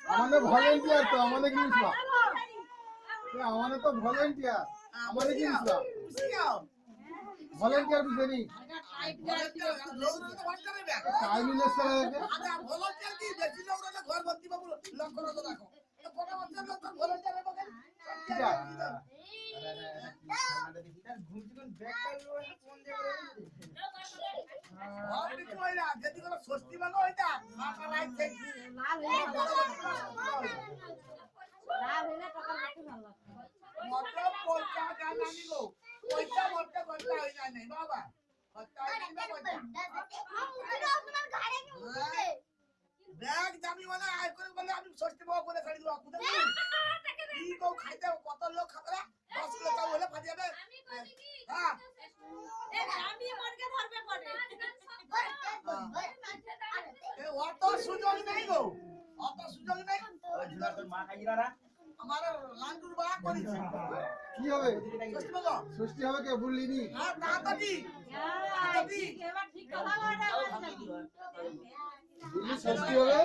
আমাদের ভলেন্টিয়ার তো আমাদের কি মিশবা আমাদের তো ভলেন্টিয়ার আমাদের কি মিশবা ভলেন্টিয়ার বুঝেনি টাইম ইনভেস্ট করে দেখে আচ্ছা ভলেন্টিয়ার কি বেশি লোক হলে ঘর ভর্তি বাবু লক্ষ্য করে রাখো তো কোন বছর লোক ভলেন্টিয়ার হবে ঠিক আছে যদি কোনো ষষ্ঠী বানো ওইটা মাথা রাইট দেখি মতো পয়সা গান আনিব পয়সা মতো করতে হয় না নেই বাবা ব্যাগ দামি মানে আয় করে বলে আমি ষষ্ঠী বাবা করে ছাড়ি দেবো কোথায় কি কেউ খাইতে কত লোক খাবে 10 কিলো চাল হলে ফাটি যাবে হ্যাঁ আমি মনকে ধরবে পড়ে অত সুযোগ নেই গো অত সুযোগ নেই মা খাইরা না আমার লান্ডুর বা করেছে কি হবে ষষ্ঠী বাবা ষষ্ঠী হবে কে বললিনি হ্যাঁ তাড়াতাড়ি এবার ঠিক কথা বলে বললি ষষ্ঠী হবে